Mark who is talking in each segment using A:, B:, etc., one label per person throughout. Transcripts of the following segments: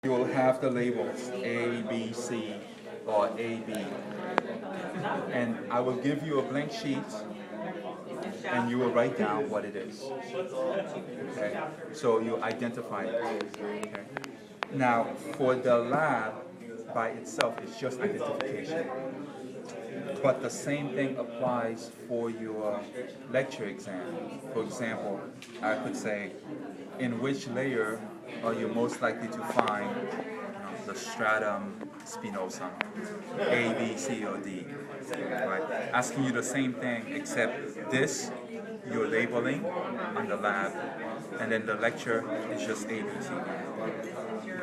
A: You will have the labels A, B, C, or A, B. And I will give you a blank sheet and you will write down what it is. Okay? So you identify it. Okay? Now, for the lab by itself, it's just identification. But the same thing applies for your lecture exam. For example, I could say, in which layer are you most likely to find the stratum spinosum, A, B, C, or D? Right? Asking you the same thing, except this, you're labeling on the lab, and then the lecture is just A, B, C, D.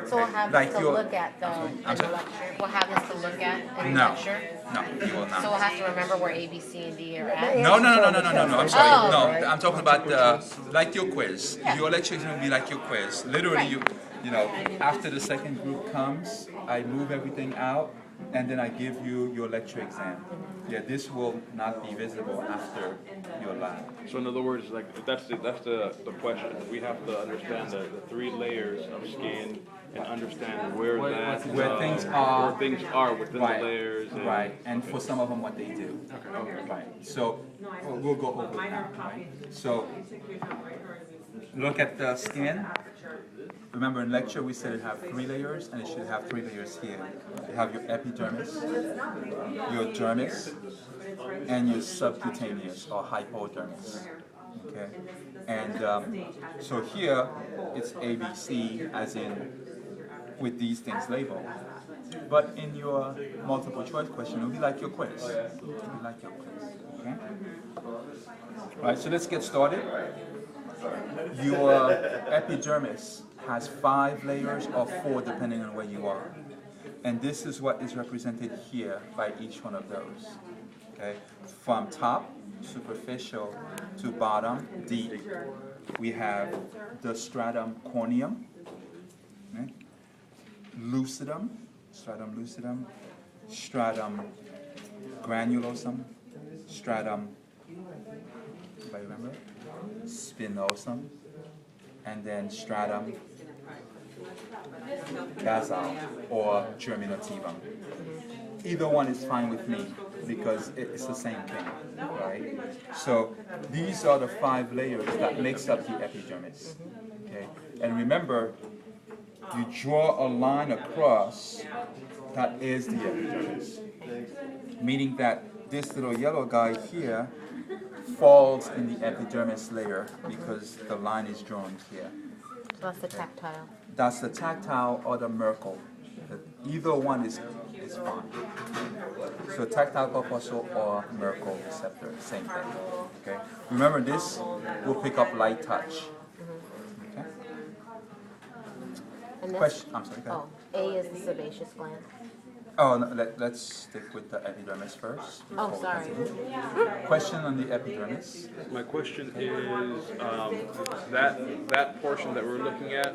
B: So we'll have
A: Like
B: this to
A: your-
B: look at though
A: I'm
B: in the
A: sorry?
B: lecture. We'll have this to look at in the
A: No,
B: lecture.
A: no, you will
B: So we'll
A: not.
B: have to remember where A, B, C, and D are at.
A: No, I'm sorry.
B: Oh.
A: No, I'm talking about like your quiz. Your lecture is going to be like your quiz. Literally, you know, after the second group comes, I move everything out, and then I give you your lecture exam. Yeah, this will not be visible after your lab.
C: So in other words, like that's the question. We have to understand the three layers of skin and understand where
A: things are.
C: where things are within
A: Right,
C: the layers. And,
A: right, and for some of them, what they do.
C: Okay.
A: Right. So we'll go over that. Right. So look at the skin. Remember in lecture we said it have 3 layers, and it should have 3 layers here. You have your epidermis, your dermis, and your subcutaneous or hypodermis. Okay, and so here it's ABC, as in with these things labeled. But in your multiple choice question, it'll be like your quiz. It'll be like your quiz. Okay. All right. So let's get started. Your epidermis has 5 layers or 4 depending on where you are. And this is what is represented here by each one of those. Okay? From top, superficial, to bottom, deep, we have the stratum corneum, okay? Lucidum, stratum granulosum, stratum, anybody remember? Spinosum, and then stratum basal or germinativum. Either one is fine with me because it's the same thing, right? So these are the 5 layers that makes up the epidermis. Okay, and remember, you draw a line across that is the epidermis, meaning that this little yellow guy here falls in the epidermis layer because the line is drawn here.
B: So that's the tactile.
A: That's the tactile or the Merkel. Either one is fine. So tactile corpuscle or Merkel receptor, same thing. Okay. Remember, this will pick up light touch. Okay.
B: And this,
A: Question. I'm sorry. Go ahead.
B: oh, A is the sebaceous gland.
A: Oh, no, let's stick with the epidermis first.
B: Oh,
A: before we
B: sorry.
A: continue. Question on the epidermis.
C: My question is that portion that we're looking at,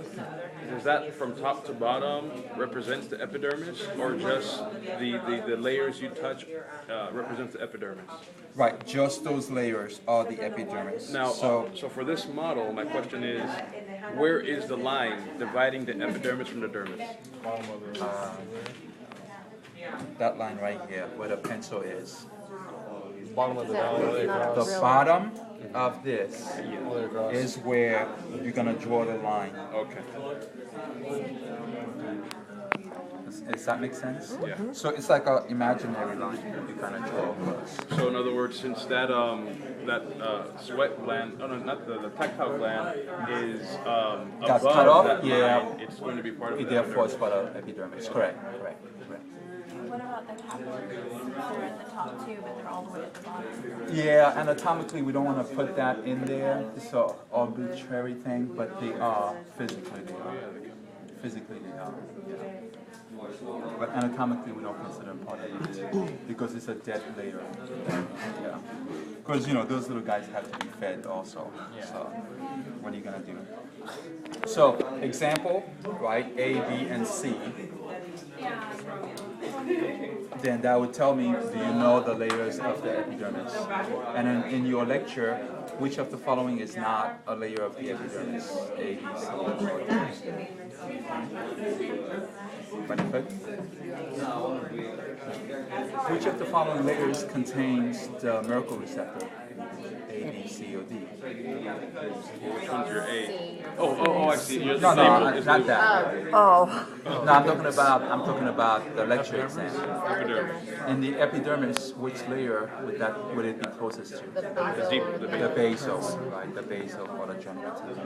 C: is that from top to bottom represents the epidermis, or just the layers you touch represents the epidermis?
A: Right, just those layers are the epidermis.
C: Now,
A: so
C: so for this model, my question is, where is the line dividing the epidermis from the dermis?
A: that line right here, where the pencil is.
D: Bottom of the
B: So
D: valley.
B: it's not
A: The
B: a real-
A: bottom of this
D: All the way across.
A: is where you're gonna draw the line.
C: Okay.
A: Does that make sense?
C: Yeah.
A: So it's like an imaginary line you kind of draw across.
C: So in other words, since that sweat gland, oh no, not the tactile gland, is
A: That's
C: above
A: cut off?
C: that
A: Yeah.
C: line, it's going to be part of the
A: Therefore,
C: epidermis.
A: it's part of epidermis. Correct.
E: What about the capillaries? They're at the top too, but they're all the way at the bottom.
A: Yeah, anatomically, we don't want to put that in there. It's an arbitrary thing, but they are physically. They are. Physically, they are. Yeah. But anatomically, we don't consider them part of it because it's a dead layer. Yeah. Because those little guys have to be fed also. So what are you gonna do? So example, right? A, B, and C. then that would tell me, do you know the layers of the epidermis? And in your lecture, which of the following is not a layer of the epidermis? A, B, C, or D. Benefit? Which of the following layers contains the Merkel receptor? A, B, C, or D?
C: Which one's your A? Oh, I see. You're
A: No,
C: the
A: no,
C: label.
A: not that.
B: Oh,
A: No, I'm talking about the lecture exam.
C: Epidermis.
A: In the epidermis, which layer would it be closest to?
B: the basal.
C: deep- the
A: The basal, right? The basal or the generative.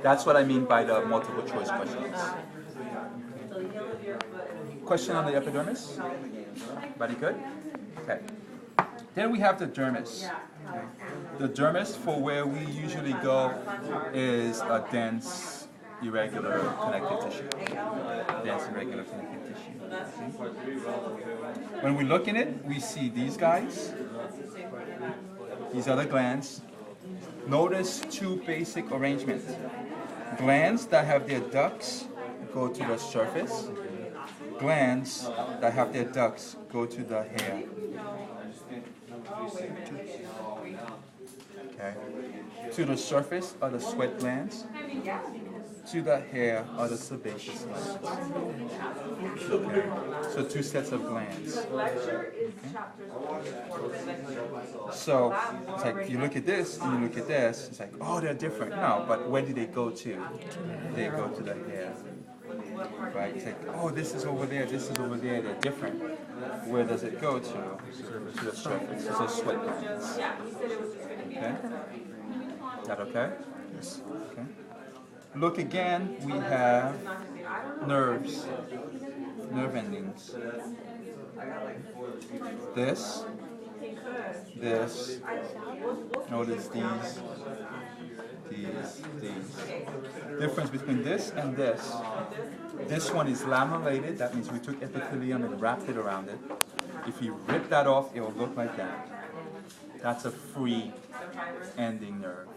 A: That's what I mean by the multiple choice questions. Question on the epidermis? Everybody good? Okay. Then we have the dermis. Okay. The dermis, for where we usually go, is a dense, irregular connective tissue. Dense, irregular connective tissue. Okay. When we look in it, we see these guys. These are the glands. Notice two basic arrangements. Glands that have their ducts go to the surface. Glands that have their ducts go to the hair. Okay. To the surface are the sweat glands. To the hair are the sebaceous glands. Okay. So two sets of glands. Okay. So it's like you look at this and you look at this, it's like, oh, they're different. No, but where do they go to? They go to the hair. Right? It's like, oh, this is over there, this is over there, they're different. Where does it go to? To the surface. So sweat glands. Okay? Is that okay? Yes. Okay. Look again, we have nerves, nerve endings. This, notice these. Difference between this and this one is lamellated, that means we took epithelium and wrapped it around it. If you rip that off, it will look like that. That's a free ending nerve.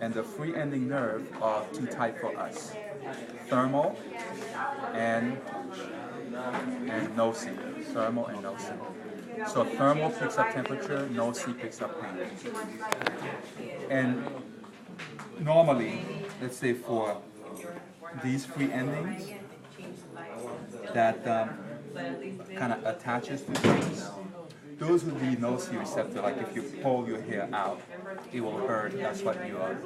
A: And the free ending nerve are two types for us. Thermal and noci. Thermal and noci. So thermal picks up temperature, noci picks up pain. And normally, let's say for these free endings that kind of attaches to things, those would be nociceptor. Like if you pull your hair out, it will hurt. That's what you are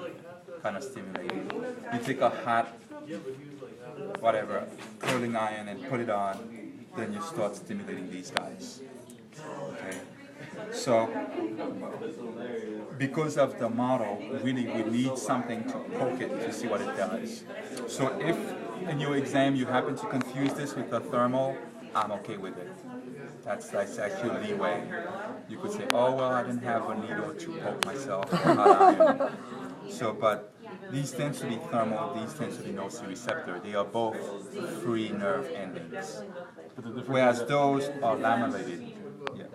A: kind of stimulating. You take a hot, whatever, curling iron and put it on, then you start stimulating these guys. Okay. So, because of the model, really we need something to poke it to see what it does. So if in your exam you happen to confuse this with the thermal, I'm okay with it. That's actually leeway. You could say, oh well, I didn't have a needle to poke myself. So, but these tend to be thermal, these tend to be nociceptor. They are both free nerve endings. Whereas those are lamellated. Yeah.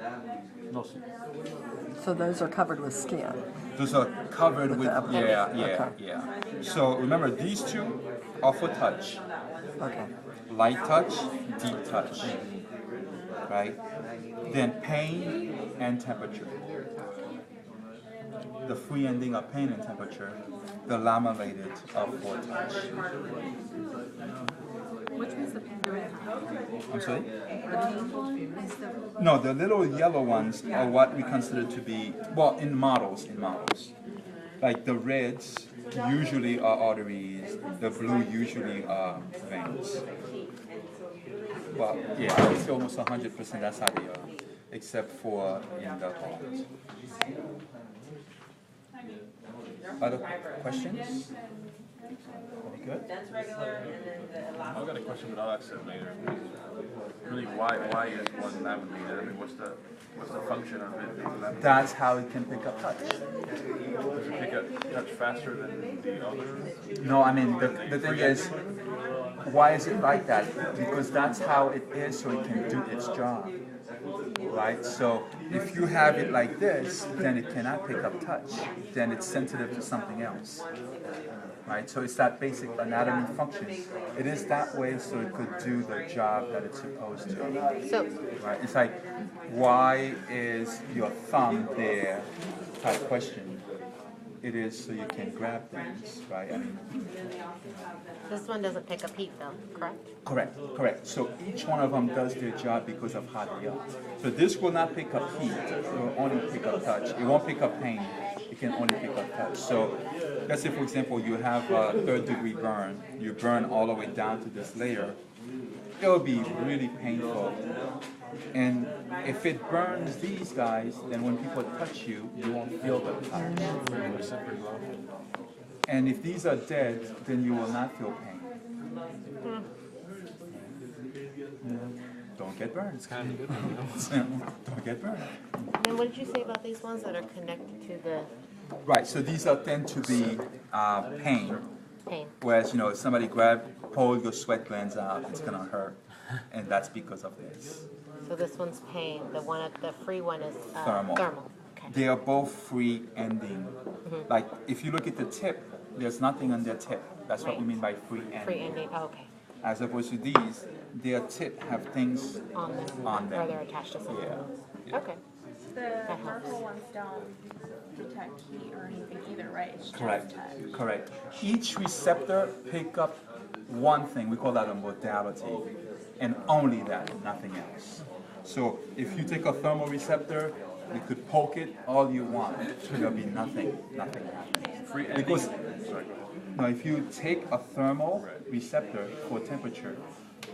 F: So those are covered with skin.
A: Those are covered with,
F: the upper-
A: yeah.
F: okay.
A: So remember, these two are for touch.
F: Okay.
A: Light touch, deep touch. Right? Then pain and temperature. The free ending of pain and temperature, the lamellated are for touch.
E: Which one's the pink one?
A: I'm sorry?
E: The pink one is the.
A: No, the little yellow ones are what we consider to be, well, in models. Like the reds usually are arteries, the blue usually are veins. Well, yeah, I would say almost 100% that's how they are, except for in the heart. Other questions? Very good.
C: I've got a question, but I'll ask it later. Really, why is one laminated? I mean, what's the function of it being laminated?
A: That's how it can pick up touch.
C: Does it pick up touch faster than the other?
A: No, I mean, the thing is, why is it like that? Because that's how it is, so it can do its job. right? So if you have it like this, then it cannot pick up touch. Then it's sensitive to something else, right? So it's that basic anatomy function. It is that way so it could do the job that it's supposed to,
B: So,
A: right? It's like, why is your thumb there type question. It is so you can grab things, right? I mean,
B: this one doesn't pick up heat though, correct?
A: correct. So each one of them does their job because of how they are. So this will not pick up heat. It will only pick up touch. It won't pick up pain. It can only pick up touch. So let's say, for example, you have a 3rd-degree burn. You burn all the way down to this layer. It will be really painful. And if it burns these guys, then when people touch you, you won't feel the touch. And if these are dead, then you will not feel pain. Don't get burned. It's kind of good. Don't get burned.
B: And what did you say about these ones that are connected to the
A: Right. So these are tend to be pain.
B: pain?
A: Whereas if somebody pull your sweat glands out, it's gonna hurt, and that's because of this.
B: So this one's pain. The free one is
A: Thermal.
B: thermal. Okay.
A: They are both free ending. Like if you look at the tip, there's nothing on their tip. That's what we mean by free ending.
B: Free ending. Oh, okay.
A: As opposed to these, their tip have things
B: On them.
A: on them.
B: Or they're attached to something.
A: Yeah.
B: Okay.
E: The
B: helps.
E: purple ones don't detect heat or anything either, right? It's just
A: Correct.
E: touch.
A: Correct. Each receptor pick up one thing. We call that a modality, and only that, nothing else. So if you take a thermoreceptor, you could poke it all you want. There'll be nothing happens.
C: Free ending.
A: Because
C: Sorry.
A: now, if you take a thermal receptor for temperature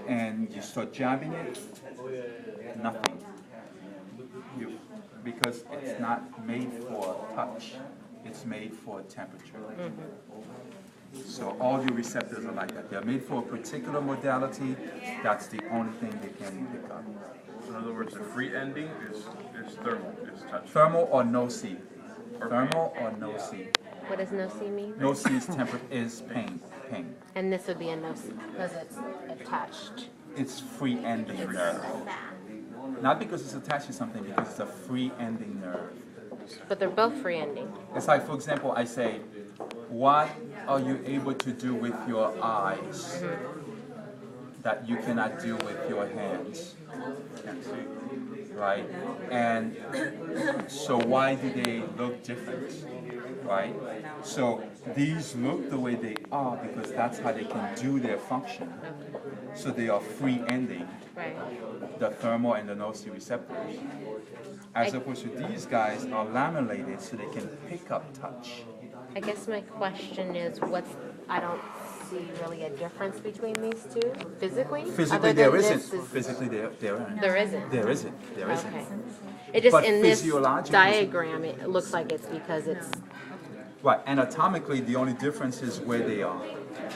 A: and you start jabbing it, nothing. Because it's not made for touch, it's made for temperature. So all your receptors are like that. They're made for a particular modality. That's the only thing they can pick up.
C: In other words, the free ending is thermal, is touch.
A: Thermal or no C. Thermal or no C.
B: What does no C mean?
A: No C is pain.
B: And this would be a no C because it's attached.
A: It's free ending nerve. Not because it's attached to something, because it's a free ending nerve.
B: But they're both free ending.
A: It's like, for example, I say, what are you able to do with your eyes that you cannot do with your hands?
C: Can't see.
A: Right? And so why do they look different? Right? So these look the way they are because that's how they can do their function. So they are free ending,
B: Right.
A: the thermal and the nociceptors. As opposed to these guys are laminated so they can pick up touch.
B: I guess my question is I don't see really a difference between these two physically.
A: Physically
B: other
A: there
B: than
A: isn't.
B: this is-
A: Physically there isn't.
B: There isn't.
A: There isn't. There isn't.
B: Okay. It just
A: But
B: in this
A: physiologically-
B: diagram, it looks like it's because it's
A: Right. Anatomically the only difference is where they are.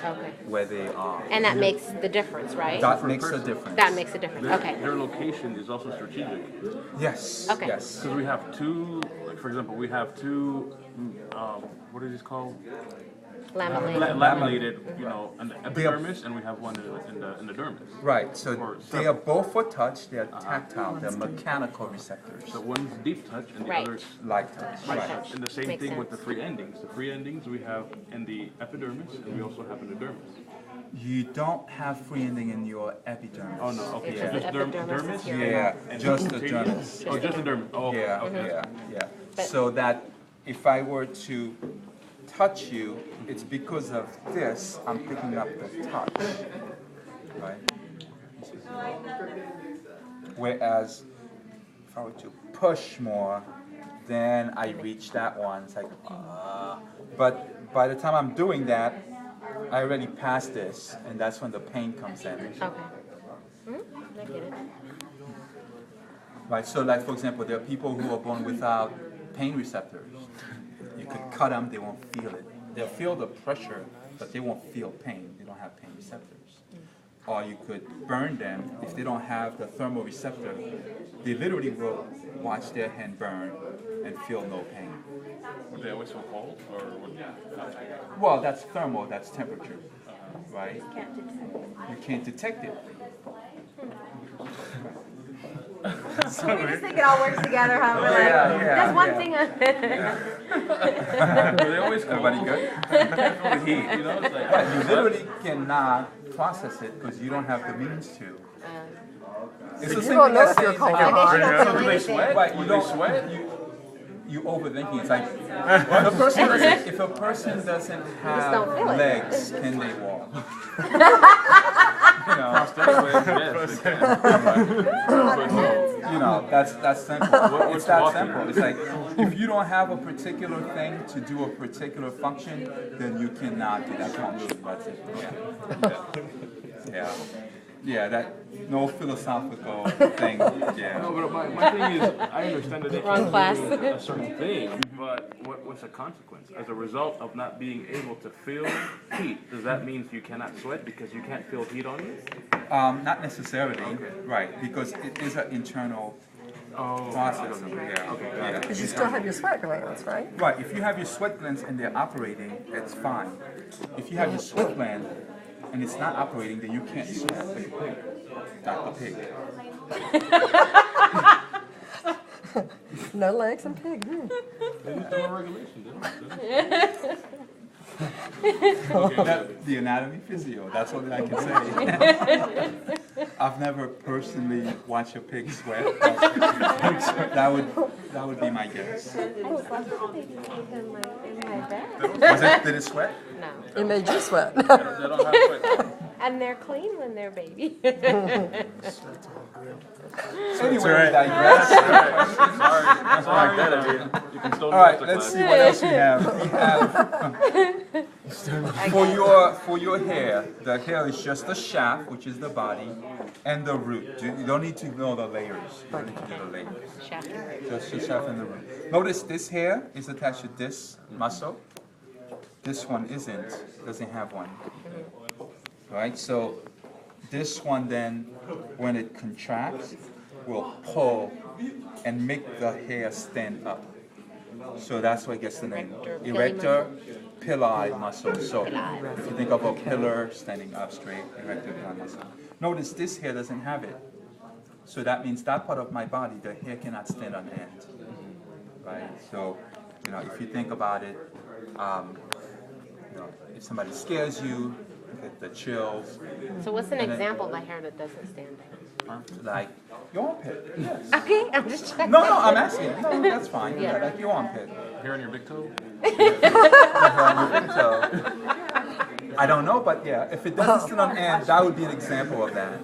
B: okay,
A: Where they are.
B: and that makes the difference, right?
A: That makes a difference.
B: That makes a difference. Okay.
C: Their location is also strategic.
A: Yes.
B: Okay.
A: Yes.
C: Because we have two, like for example, we have two, what is this called?
B: Laminated.
C: Laminated, in the epidermis, and we have one in the dermis.
A: Right. So
C: Or
A: they are both for touch. They are tactile. They're mechanical receptors.
C: So one's deep touch and the
B: Right.
C: other's
A: Like touch.
C: light
A: Right.
C: touch. And the same
B: Makes
C: thing with
B: sense.
C: the free endings. The free endings we have in the epidermis, and we also have in the dermis.
A: You don't have free ending in your epidermis.
C: Oh no, okay,
B: It's
C: so
B: just
C: just
B: the epidermis is
C: dermis.
B: here.
A: Yeah,
C: And
A: just the
C: cutaneous?
A: dermis.
C: Oh, just the dermis. Oh, okay,
A: Yeah,
C: okay.
A: yeah.
B: But-
A: So that if I were to touch you, it's because of this, I'm picking up the touch, right? Whereas if I were to push more, then I reach that one, it's like, but by the time I'm doing that, I already passed this, and that's when the pain comes in.
B: Okay. I get it.
A: Right, so like for example, there are people who are born without pain receptors. You could cut them, they won't feel it. They'll feel the pressure, but they won't feel pain. They don't have pain receptors. Or you could burn them if they don't have the thermoreceptor. They literally will watch their hand burn and feel no pain.
C: Would they always feel cold, or would
A: Well, that's thermal, that's temperature, right?
E: Can't detect.
A: You can't detect it.
B: We just think it all works together, huh? We're like,
A: Yeah, yeah,
B: that's one
A: yeah.
B: thing.
C: They always come
A: Everybody
C: on.
A: good?
C: Feel the heat, you know? It's like,
A: But you literally cannot process it because you don't have the means to. It's the
F: You
A: same
F: don't
A: thing
F: know
A: as
F: if you're
A: saying,
F: cold
A: like,
F: or hot.
C: do they
B: anything.
C: sweat?
A: Right,
C: Do
A: you
C: they
A: don't
C: sweat?
A: You overthinking. It's like if a person doesn't have
B: don't feel it.
A: legs, can they walk? you know,
C: Yes, they can.
A: you know, that's simple.
C: what's
A: It's that
C: walking?
A: simple. It's like if you don't have a particular thing to do a particular function, then you cannot do that function. That's it. Yeah. Yeah, that no philosophical thing. Yeah.
C: No, but my thing is, I understand that they
B: Wrong
C: can
B: class.
C: do a certain thing, but what's the consequence? As a result of not being able to feel heat, does that mean you cannot sweat because you can't feel heat on you?
A: Not necessarily, right? Because it is an internal process. Yeah.
F: Because you still have your sweat glands, right?
A: Right. If you have your sweat glands and they're operating, it's fine. If you have your sweat gland and it's not operating, then you can't sweat. Dr. Pig.
F: No legs and pig.
C: They just do a regulation,
A: The anatomy physio. That's all that I can say. I've never personally watched a pig sweat. That would be my guess. Did it sweat?
B: No.
F: It made you sweat.
C: They don't have sweat.
B: And they're clean when they're baby.
A: Anyway, we digress.
C: That's all like that, I mean, you can still
A: All right,
C: do
A: let's see
C: masterclass.
A: what else we have. We have for your hair, the hair is just the shaft, which is the body, and the root. You don't need to know the layers. You don't need to do the layers.
B: Shaft.
A: Just the shaft and the root. Notice this hair is attached to this muscle. This one isn't. Doesn't have one. Right? So this one then, when it contracts, will pull and make the hair stand up. So that's why it gets the name. Erector pili muscle. So if you think of a pillar standing up straight, erector pili muscle. Notice this hair doesn't have it. So that means that part of my body, the hair cannot stand on end. Right? So, you know, if you think about it, you know, if somebody scares you, you get the chills,
B: So what's an example of a hair that doesn't stand?
A: like your armpit. Yes.
B: Okay, I'm just checking.
A: No, I'm asking. No, that's fine. Yeah, like your armpit.
C: Hair on your big toe?
A: So, I don't know, but yeah, if it doesn't stand on end, that would be an example of that.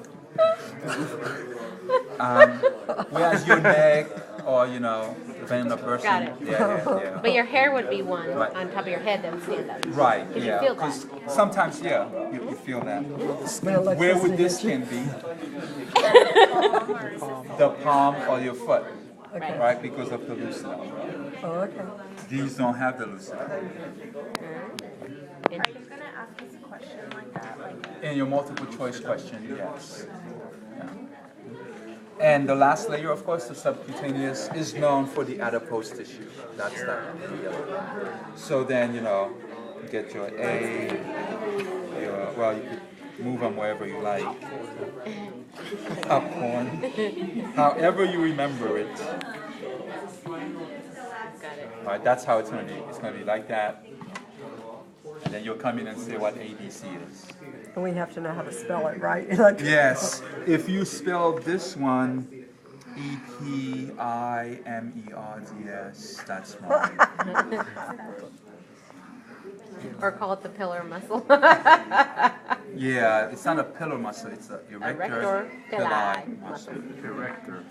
A: Whereas your neck, or you know, depending on the person.
B: Got it.
A: Yeah.
B: But your hair would be one
A: Right.
B: on top of your head that would stand up.
A: Right.
B: Because
A: Yeah.
B: you feel that.
A: 'Cause sometimes, yeah, you feel that.
F: Smell like
A: Where would this
F: sausage.
A: skin be? The palm or your foot,
B: Right.
A: right? Because of the lucidum.
F: Oh, okay.
A: These don't have the lucidum.
E: Are you gonna ask us a question like that? Like,
A: In your multiple choice question, yes. Yeah. And the last layer, of course, the subcutaneous, is known for the adipose tissue. That's that. So then, you know, you get your A, well, you could move them wherever you like. Popcorn. However you remember it.
B: Got it.
A: All right, that's how it's going to be. It's going to be like that. And then you'll come in and say what ABC is.
F: And we have to know how to spell it, right? Like,
A: Yes, if you spell this one EPIMERDS, that's wrong.
B: Or call it the pillar muscle.
A: Yeah, it's not a pillar muscle, it's a erector
B: Erector
A: pili
B: pili
A: muscle.
C: Erector.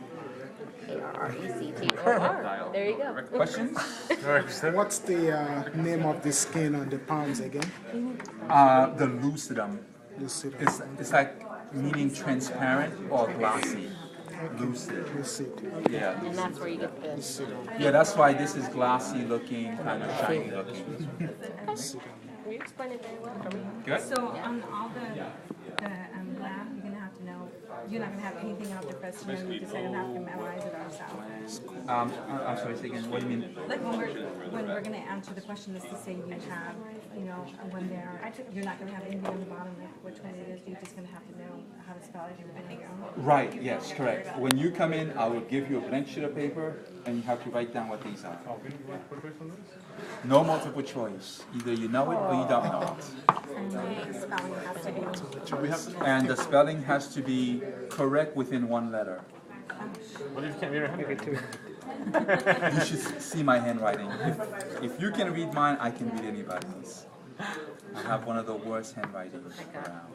B: ARRECTOR. There you go.
A: Questions?
G: What's the name of the skin on the palms again?
A: The lucidum.
G: Lucid.
A: It's like meaning transparent or glossy. Lucid.
G: Lucid.
A: Yeah.
B: And that's where you get this.
A: Yeah, that's why this is glossy looking, kind of shiny looking.
B: You explained it very well for me.
A: Good?
H: So on all the lab, you're gonna have to know, you're not gonna have anything out there for us to know, you just gonna have to memorize it ourselves.
A: I'm sorry, say again, what do you mean?
H: Like when we're gonna answer the question, is to say you have, you know, when you're not gonna have anything on the bottom, like which one it is, you're just gonna have to know how to spell pathology within you.
A: Right, yes, correct. When you come in, I will give you a blank sheet of paper and you have to write down what these are. No multiple choice. Either you know it or you don't know it.
B: And the spelling has to be.
A: And the spelling has to be correct within one letter.
C: What if you can't read your handwriting?
A: You should see my handwriting. If you can read mine, I can read anybody's. I have one of the worst handwritings around.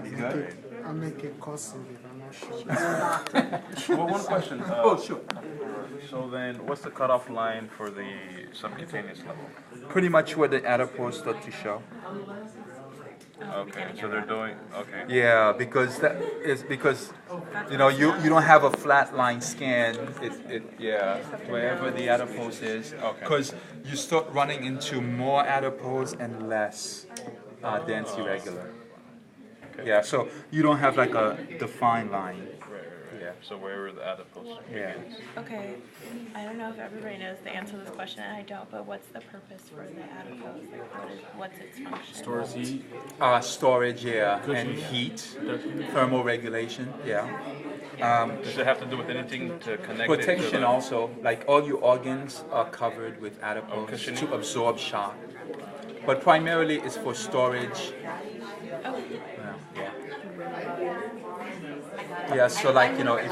A: You good?
G: I'll make it cursive if I'm not sure.
C: Well, one question.
A: Oh, sure.
C: So then, what's the cutoff line for the subcutaneous level?
A: Pretty much where the adipose start to show.
C: Okay, so they're doing, okay.
A: Yeah, because that is because you know you don't have a flat line scan. Yeah, wherever the adipose is, because you start running into more adipose and less dense irregular. Yeah, so you don't have like a defined line. Yeah.
C: So wherever the adipose
A: Yeah.
C: begins.
E: Okay, I don't know if everybody knows the answer to this question, and I don't, but what's the purpose for the adipose? Like, what's its function?
C: Stores heat.
A: Storage, yeah, and heat, thermal regulation, yeah.
C: Does it have to do with anything to connect it to
A: Protection
C: the...
A: also, like all your organs are covered with adipose
C: cushioning.
A: to absorb shock. But primarily it's for storage. Yeah, so like, you know, if